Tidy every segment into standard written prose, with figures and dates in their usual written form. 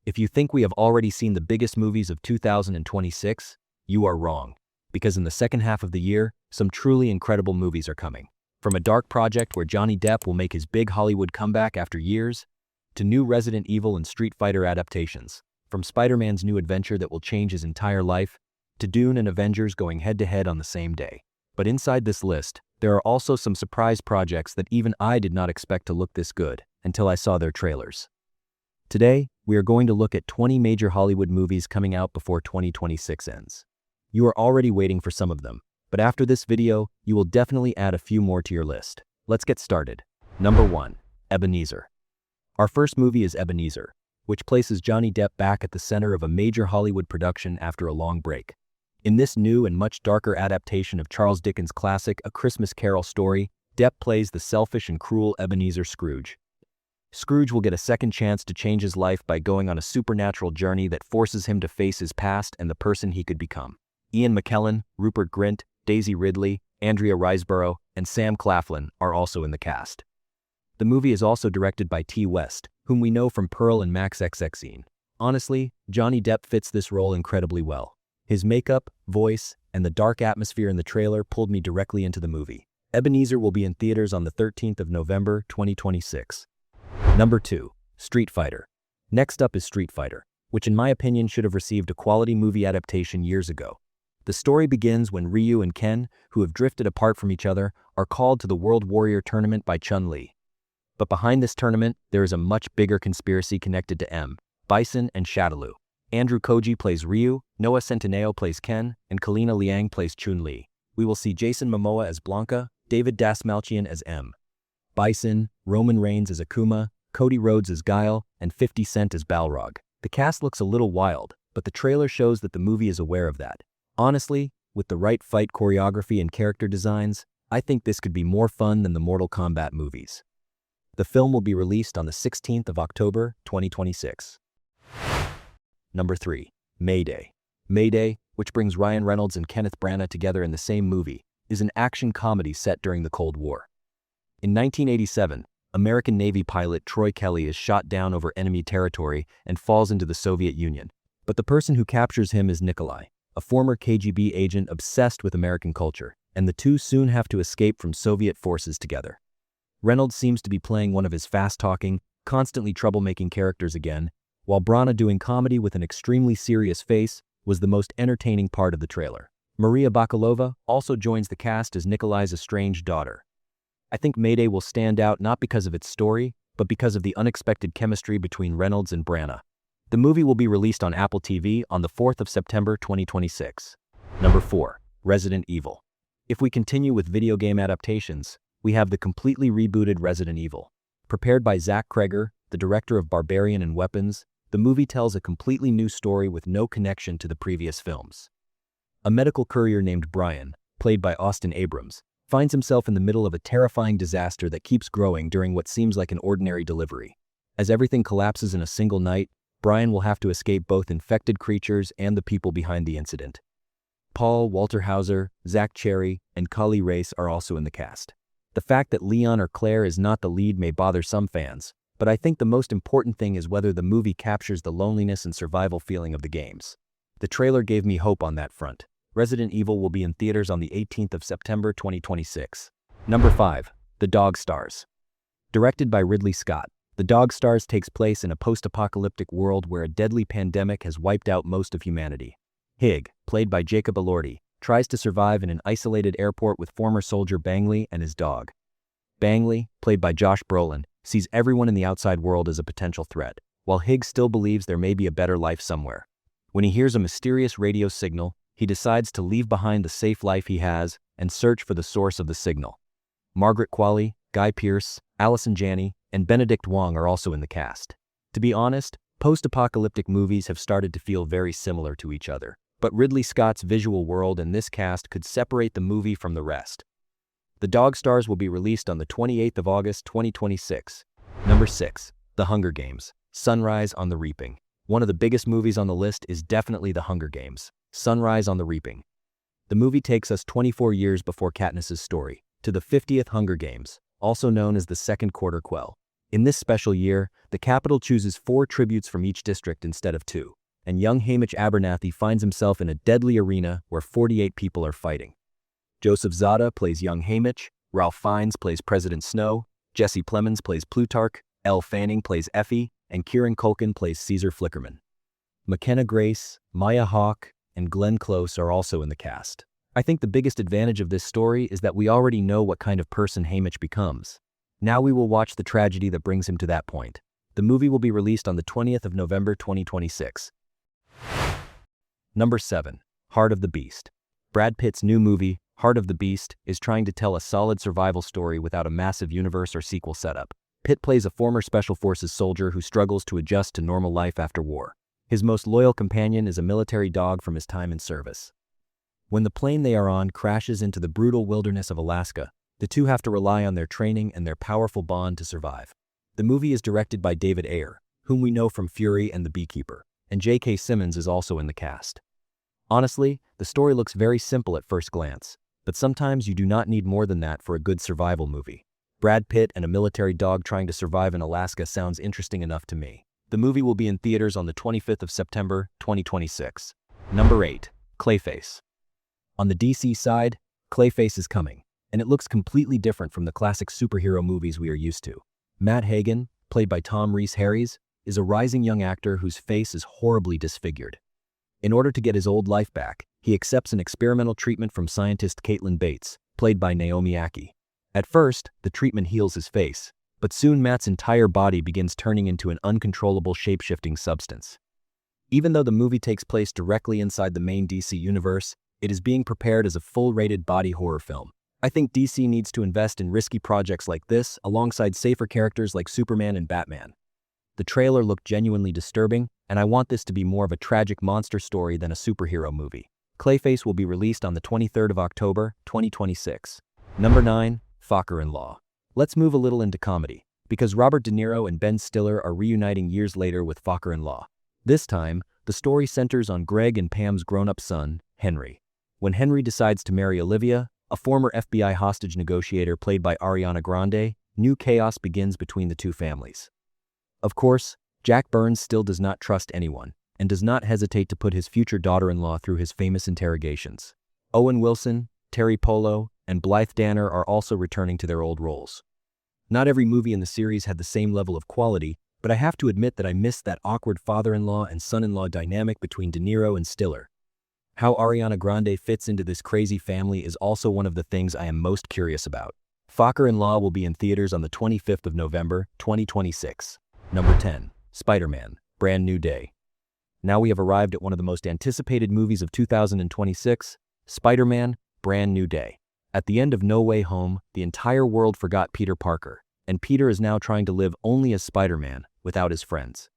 If you think we have already seen the biggest movies of 2026, you are wrong. Because in the second half of the year, some truly incredible movies are coming. From a dark project where Johnny Depp will make his big Hollywood comeback after years, to new Resident Evil and Street Fighter adaptations. From Spider-Man's new adventure that will change his entire life, to Dune and Avengers going head-to-head on the same day. But inside this list, there are also some surprise projects that even I did not expect to look this good until I saw their trailers. Today, we are going to look at 20 major Hollywood movies coming out before 2026 ends. You are already waiting for some of them, but after this video, you will definitely add a few more to your list. Let's get started. Number 1. Ebenezer. Our first movie is Ebenezer, which places Johnny Depp back at the center of a major Hollywood production after a long break. In this new and much darker adaptation of Charles Dickens' classic A Christmas Carol story, Depp plays the selfish and cruel Ebenezer Scrooge. Scrooge will get a second chance to change his life by going on a supernatural journey that forces him to face his past and the person he could become. Ian McKellen, Rupert Grint, Daisy Ridley, Andrea Riseborough, and Sam Claflin are also in the cast. The movie is also directed by T. West, whom we know from Pearl and Max XXine. Honestly, Johnny Depp fits this role incredibly well. His makeup, voice, and the dark atmosphere in the trailer pulled me directly into the movie. Ebenezer will be in theaters on the 13th of November, 2026. Number 2. Street Fighter. Next up is Street Fighter, which in my opinion should have received a quality movie adaptation years ago. The story begins when Ryu and Ken, who have drifted apart from each other, are called to the World Warrior Tournament by Chun-Li. But behind this tournament, there is a much bigger conspiracy connected to M, Bison, and Shadaloo. Andrew Koji plays Ryu, Noah Centineo plays Ken, and Kalina Liang plays Chun-Li. We will see Jason Momoa as Blanca, David Dastmalchian as M, Bison, Roman Reigns as Akuma, Cody Rhodes as Guile, and 50 Cent as Balrog. The cast looks a little wild, but the trailer shows that the movie is aware of that. Honestly, with the right fight choreography and character designs, I think this could be more fun than the Mortal Kombat movies. The film will be released on the 16th of October, 2026. Number 3. Mayday. Mayday, which brings Ryan Reynolds and Kenneth Branagh together in the same movie, is an action comedy set during the Cold War. In 1987, American Navy pilot Troy Kelly is shot down over enemy territory and falls into the Soviet Union. But the person who captures him is Nikolai, a former KGB agent obsessed with American culture, and the two soon have to escape from Soviet forces together. Reynolds seems to be playing one of his fast-talking, constantly troublemaking characters again, while Branagh doing comedy with an extremely serious face was the most entertaining part of the trailer. Maria Bakalova also joins the cast as Nikolai's estranged daughter. I think Mayday will stand out not because of its story, but because of the unexpected chemistry between Reynolds and Branagh. The movie will be released on Apple TV on the 4th of September 2026. Number 4. Resident Evil. If we continue with video game adaptations, we have the completely rebooted Resident Evil. Prepared by Zach Kreger, the director of Barbarian and Weapons, the movie tells a completely new story with no connection to the previous films. A medical courier named Brian, played by Austin Abrams, finds himself in the middle of a terrifying disaster that keeps growing during what seems like an ordinary delivery. As everything collapses in a single night, Brian will have to escape both infected creatures and the people behind the incident. Paul Walter Hauser, Zach Cherry, and Kali Race are also in the cast. The fact that Leon or Claire is not the lead may bother some fans, but I think the most important thing is whether the movie captures the loneliness and survival feeling of the games. The trailer gave me hope on that front. Resident Evil will be in theaters on the 18th of September 2026. Number 5. The Dog Stars. Directed by Ridley Scott, The Dog Stars takes place in a post-apocalyptic world where a deadly pandemic has wiped out most of humanity. Hig, played by Jacob Elordi, tries to survive in an isolated airport with former soldier Bangley and his dog. Bangley, played by Josh Brolin, sees everyone in the outside world as a potential threat, while Hig still believes there may be a better life somewhere. When he hears a mysterious radio signal, he decides to leave behind the safe life he has and search for the source of the signal. Margaret Qualley, Guy Pearce, Allison Janney, and Benedict Wong are also in the cast. To be honest, post-apocalyptic movies have started to feel very similar to each other, but Ridley Scott's visual world and this cast could separate the movie from the rest. The Dog Stars will be released on the 28th of August 2026. Number 6. The Hunger Games. Sunrise on the Reaping. One of the biggest movies on the list is definitely The Hunger Games. Sunrise on the Reaping. The movie takes us 24 years before Katniss's story, to the 50th Hunger Games, also known as the Second Quarter Quell. In this special year, the Capitol chooses 4 tributes from each district instead of 2, and young Hamish Abernathy finds himself in a deadly arena where 48 people are fighting. Joseph Zada plays young Hamish, Ralph Fiennes plays President Snow, Jesse Plemons plays Plutarch, Elle Fanning plays Effie, and Kieran Culkin plays Caesar Flickerman. McKenna Grace, Maya Hawke, and Glenn Close are also in the cast. I think the biggest advantage of this story is that we already know what kind of person Hamish becomes. Now we will watch the tragedy that brings him to that point. The movie will be released on the 20th of November 2026. Number 7. Heart of the Beast. Brad Pitt's new movie, Heart of the Beast, is trying to tell a solid survival story without a massive universe or sequel setup. Pitt plays a former Special Forces soldier who struggles to adjust to normal life after war. His most loyal companion is a military dog from his time in service. When the plane they are on crashes into the brutal wilderness of Alaska, the two have to rely on their training and their powerful bond to survive. The movie is directed by David Ayer, whom we know from Fury and The Beekeeper, and J.K. Simmons is also in the cast. Honestly, the story looks very simple at first glance, but sometimes you do not need more than that for a good survival movie. Brad Pitt and a military dog trying to survive in Alaska sounds interesting enough to me. The movie will be in theaters on the 25th of September, 2026. Number 8. Clayface. On the DC side, Clayface is coming, and it looks completely different from the classic superhero movies we are used to. Matt Hagen, played by Tom Rhys-Harries, is a rising young actor whose face is horribly disfigured. In order to get his old life back, he accepts an experimental treatment from scientist Caitlin Bates, played by Naomi Ackie. At first, the treatment heals his face, but soon Matt's entire body begins turning into an uncontrollable shape-shifting substance. Even though the movie takes place directly inside the main DC universe, it is being prepared as a full-rated body horror film. I think DC needs to invest in risky projects like this alongside safer characters like Superman and Batman. The trailer looked genuinely disturbing, and I want this to be more of a tragic monster story than a superhero movie. Clayface will be released on the 23rd of October, 2026. Number 9. Focker-in-Law. Let's move a little into comedy, because Robert De Niro and Ben Stiller are reuniting years later with Focker-in-Law. This time, the story centers on Greg and Pam's grown-up son, Henry. When Henry decides to marry Olivia, a former FBI hostage negotiator played by Ariana Grande, new chaos begins between the two families. Of course, Jack Burns still does not trust anyone, and does not hesitate to put his future daughter-in-law through his famous interrogations. Owen Wilson, Terry Polo, and Blythe Danner are also returning to their old roles. Not every movie in the series had the same level of quality, but I have to admit that I missed that awkward father-in-law and son-in-law dynamic between De Niro and Stiller. How Ariana Grande fits into this crazy family is also one of the things I am most curious about. Focker-in-Law will be in theaters on the 25th of November, 2026. Number 10. Spider-Man, Brand New Day. Now we have arrived at one of the most anticipated movies of 2026, Spider-Man, Brand New Day. At the end of No Way Home, the entire world forgot Peter Parker, and Peter is now trying to live only as Spider-Man, without his friends.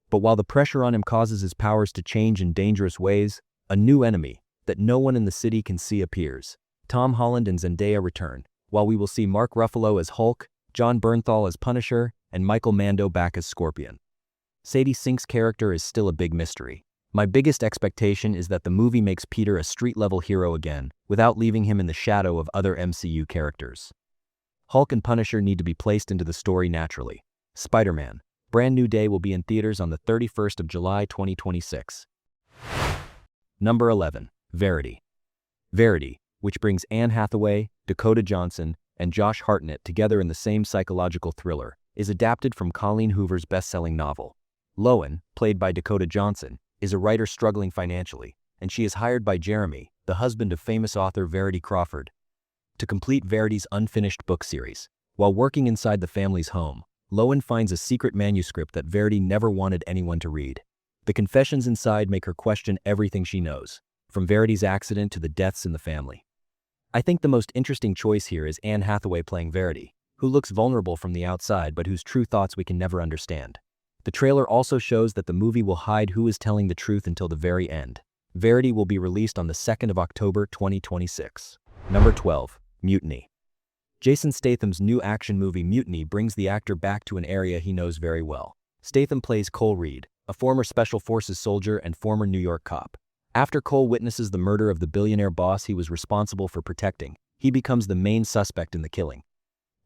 But while the pressure on him causes his powers to change in dangerous ways, a new enemy, that no one in the city can see, appears. Tom Holland and Zendaya return, while we will see Mark Ruffalo as Hulk, Jon Bernthal as Punisher, and Michael Mando back as Scorpion. Sadie Sink's character is still a big mystery. My biggest expectation is that the movie makes Peter a street-level hero again, without leaving him in the shadow of other MCU characters. Hulk and Punisher need to be placed into the story naturally. Spider-Man, Brand New Day will be in theaters on the 31st of July 2026. Number 11. Verity. Verity, which brings Anne Hathaway, Dakota Johnson, and Josh Hartnett together in the same psychological thriller, is adapted from Colleen Hoover's best-selling novel. Lowen, played by Dakota Johnson, is a writer struggling financially, and she is hired by Jeremy, the husband of famous author Verity Crawford, to complete Verity's unfinished book series. While working inside the family's home, Lowen finds a secret manuscript that Verity never wanted anyone to read. The confessions inside make her question everything she knows, from Verity's accident to the deaths in the family. I think the most interesting choice here is Anne Hathaway playing Verity, who looks vulnerable from the outside but whose true thoughts we can never understand. The trailer also shows that the movie will hide who is telling the truth until the very end. Verity will be released on the 2nd of October 2026. Number 12. Mutiny. Jason Statham's new action movie Mutiny brings the actor back to an area he knows very well. Statham plays Cole Reed, a former Special Forces soldier and former New York cop. After Cole witnesses the murder of the billionaire boss he was responsible for protecting, he becomes the main suspect in the killing.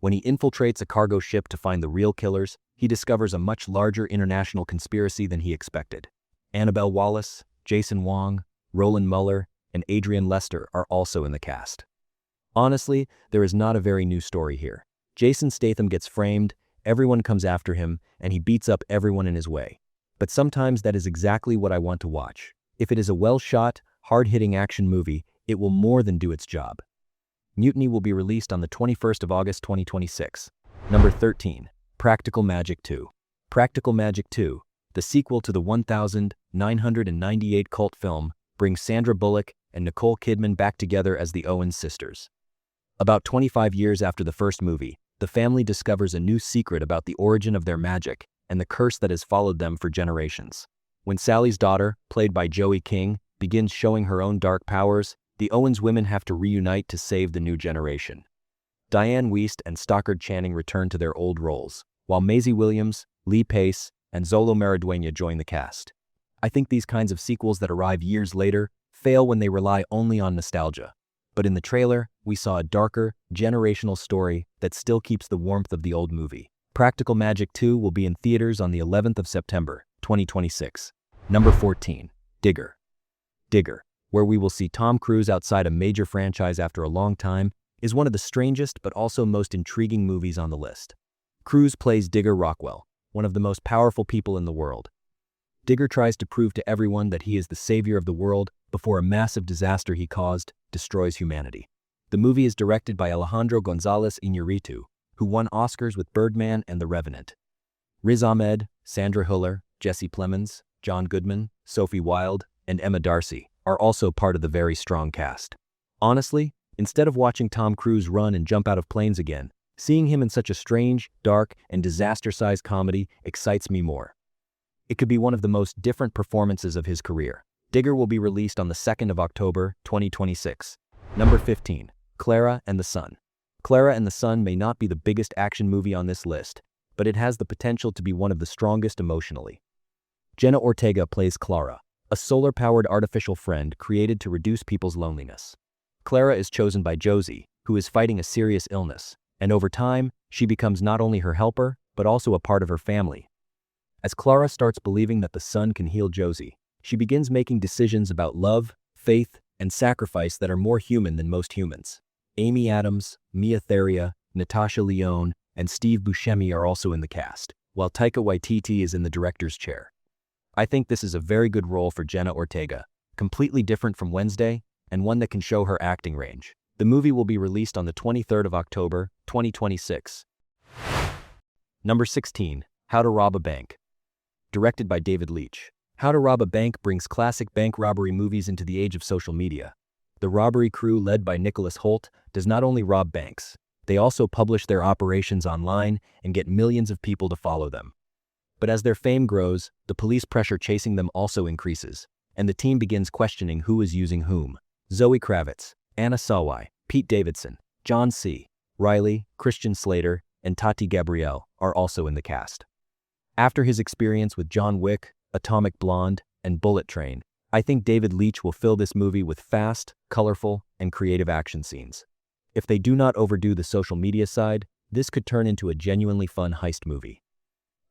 When he infiltrates a cargo ship to find the real killers, he discovers a much larger international conspiracy than he expected. Annabelle Wallis, Jason Wong, Roland Muller, and Adrian Lester are also in the cast. Honestly, there is not a very new story here. Jason Statham gets framed, everyone comes after him, and he beats up everyone in his way. But sometimes that is exactly what I want to watch. If it is a well-shot, hard-hitting action movie, it will more than do its job. Mutiny will be released on the 21st of August 2026. Number 13. Practical Magic 2. Practical Magic 2, the sequel to the 1998 cult film, brings Sandra Bullock and Nicole Kidman back together as the Owens sisters. About 25 years after the first movie, the family discovers a new secret about the origin of their magic and the curse that has followed them for generations. When Sally's daughter, played by Joey King, begins showing her own dark powers, the Owens women have to reunite to save the new generation. Diane Wiest and Stockard Channing return to their old roles, while Maisie Williams, Lee Pace, and Zolo Maridueña join the cast. I think these kinds of sequels that arrive years later fail when they rely only on nostalgia. But in the trailer, we saw a darker, generational story that still keeps the warmth of the old movie. Practical Magic 2 will be in theaters on the 11th of September, 2026. Number 14. Digger. Digger, where we will see Tom Cruise outside a major franchise after a long time, is one of the strangest but also most intriguing movies on the list. Cruise plays Digger Rockwell, one of the most powerful people in the world. Digger tries to prove to everyone that he is the savior of the world before a massive disaster he caused destroys humanity. The movie is directed by Alejandro González Iñárritu, who won Oscars with Birdman and The Revenant. Riz Ahmed, Sandra Hüller, Jesse Plemons, John Goodman, Sophie Wilde, and Emma Darcy are also part of the very strong cast. Honestly, instead of watching Tom Cruise run and jump out of planes again, seeing him in such a strange, dark, and disaster-sized comedy excites me more. It could be one of the most different performances of his career. Digger will be released on the 2nd of October, 2026. Number 15. Clara and the Sun. Clara and the Sun may not be the biggest action movie on this list, but it has the potential to be one of the strongest emotionally. Jenna Ortega plays Clara, a solar-powered artificial friend created to reduce people's loneliness. Clara is chosen by Josie, who is fighting a serious illness, and over time, she becomes not only her helper, but also a part of her family. As Clara starts believing that the sun can heal Josie, she begins making decisions about love, faith, and sacrifice that are more human than most humans. Amy Adams, Mia Theria, Natasha Lyonne, and Steve Buscemi are also in the cast, while Taika Waititi is in the director's chair. I think this is a very good role for Jenna Ortega, completely different from Wednesday, and one that can show her acting range. The movie will be released on the 23rd of October, 2026. Number 16. How to Rob a Bank. Directed by David Leitch. How to Rob a Bank brings classic bank robbery movies into the age of social media. The robbery crew led by Nicholas Hoult does not only rob banks, they also publish their operations online and get millions of people to follow them. But as their fame grows, the police pressure chasing them also increases, and the team begins questioning who is using whom. Zoe Kravitz, Anna Sawai, Pete Davidson, John C. Reilly, Christian Slater, and Tati Gabrielle are also in the cast. After his experience with John Wick, Atomic Blonde, and Bullet Train, I think David Leitch will fill this movie with fast, colorful, and creative action scenes. If they do not overdo the social media side, this could turn into a genuinely fun heist movie.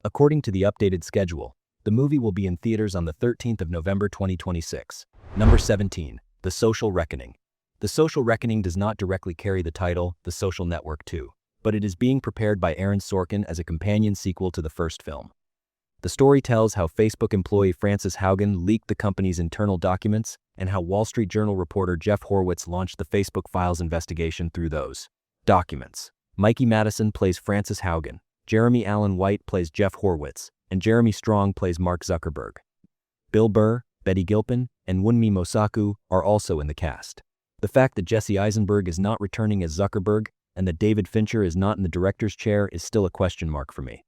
According to the updated schedule, the movie will be in theaters on the 13th of November 2026. Number 17. The Social Reckoning. The Social Reckoning does not directly carry the title The Social Network 2, but it is being prepared by Aaron Sorkin as a companion sequel to the first film. The story tells how Facebook employee Frances Haugen leaked the company's internal documents and how Wall Street Journal reporter Jeff Horowitz launched the Facebook Files investigation through those documents. Mikey Madison plays Frances Haugen, Jeremy Allen White plays Jeff Horowitz, and Jeremy Strong plays Mark Zuckerberg. Bill Burr, Betty Gilpin, and Wunmi Mosaku are also in the cast. The fact that Jesse Eisenberg is not returning as Zuckerberg and that David Fincher is not in the director's chair is still a question mark for me.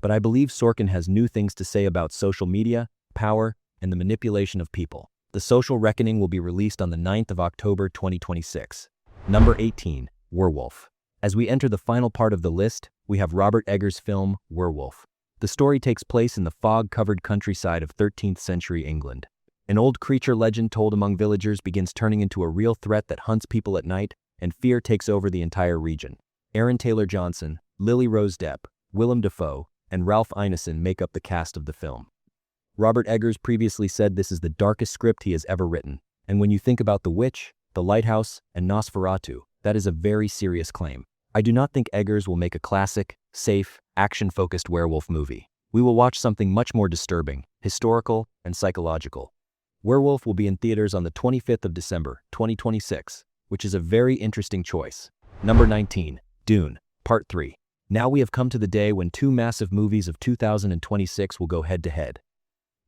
But I believe Sorkin has new things to say about social media, power, and the manipulation of people. The Social Reckoning will be released on the 9th of October 2026. Number 18. Werewolf. As we enter the final part of the list, we have Robert Eggers' film, Werewolf. The story takes place in the fog-covered countryside of 13th century England. An old creature legend told among villagers begins turning into a real threat that hunts people at night, and fear takes over the entire region. Aaron Taylor-Johnson, Lily Rose Depp, Willem Dafoe, and Ralph Ineson make up the cast of the film. Robert Eggers previously said this is the darkest script he has ever written, and when you think about The Witch, The Lighthouse, and Nosferatu, that is a very serious claim. I do not think Eggers will make a classic, safe, action-focused werewolf movie. We will watch something much more disturbing, historical, and psychological. Werewolf will be in theaters on the 25th of December, 2026, which is a very interesting choice. Number 19, Dune, Part 3. Now we have come to the day when two massive movies of 2026 will go head-to-head.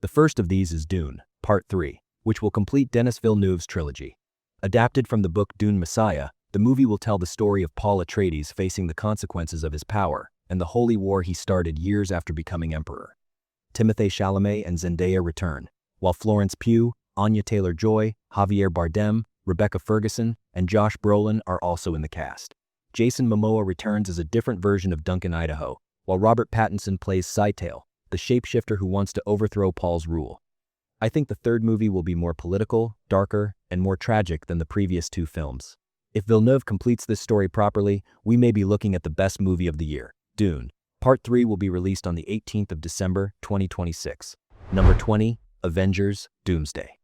The first of these is Dune, Part 3, which will complete Denis Villeneuve's trilogy. Adapted from the book Dune Messiah, the movie will tell the story of Paul Atreides facing the consequences of his power and the holy war he started years after becoming emperor. Timothée Chalamet and Zendaya return, while Florence Pugh, Anya Taylor-Joy, Javier Bardem, Rebecca Ferguson, and Josh Brolin are also in the cast. Jason Momoa returns as a different version of Duncan Idaho, while Robert Pattinson plays Scytale, the shapeshifter who wants to overthrow Paul's rule. I think the third movie will be more political, darker, and more tragic than the previous two films. If Villeneuve completes this story properly, we may be looking at the best movie of the year. Dune, Part 3 will be released on the 18th of December, 2026. Number 20, Avengers, Doomsday.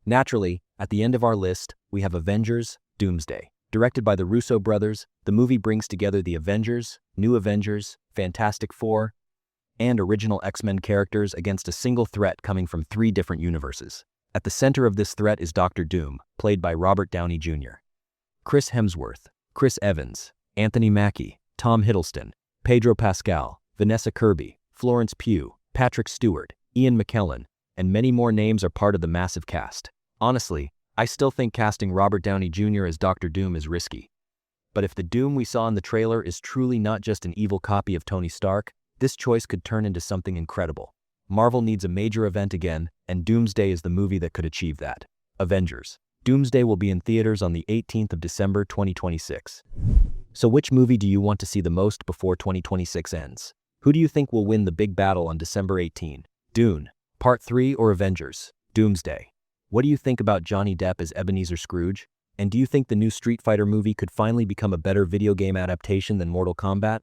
Naturally, at the end of our list, we have Avengers, Doomsday. Directed by the Russo brothers, the movie brings together the Avengers, New Avengers, Fantastic Four, and original X-Men characters against a single threat coming from 3 different universes. At the center of this threat is Dr. Doom, played by Robert Downey Jr. Chris Hemsworth, Chris Evans, Anthony Mackie, Tom Hiddleston, Pedro Pascal, Vanessa Kirby, Florence Pugh, Patrick Stewart, Ian McKellen, and many more names are part of the massive cast. Honestly, I still think casting Robert Downey Jr. as Dr. Doom is risky. But if the Doom we saw in the trailer is truly not just an evil copy of Tony Stark, this choice could turn into something incredible. Marvel needs a major event again, and Doomsday is the movie that could achieve that. Avengers. Doomsday will be in theaters on the 18th of December 2026. So which movie do you want to see the most before 2026 ends? Who do you think will win the big battle on December 18? Dune, Part 3 or Avengers, Doomsday? What do you think about Johnny Depp as Ebenezer Scrooge? And do you think the new Street Fighter movie could finally become a better video game adaptation than Mortal Kombat?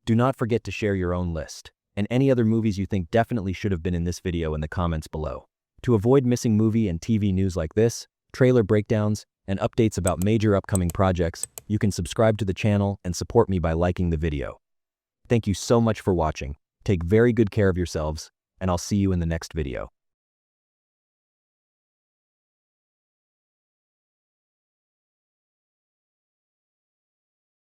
Do not forget to share your own list, and any other movies you think definitely should have been in this video in the comments below. To avoid missing movie and TV news like this, trailer breakdowns, and updates about major upcoming projects, you can subscribe to the channel and support me by liking the video. Thank you so much for watching. Take very good care of yourselves, and I'll see you in the next video.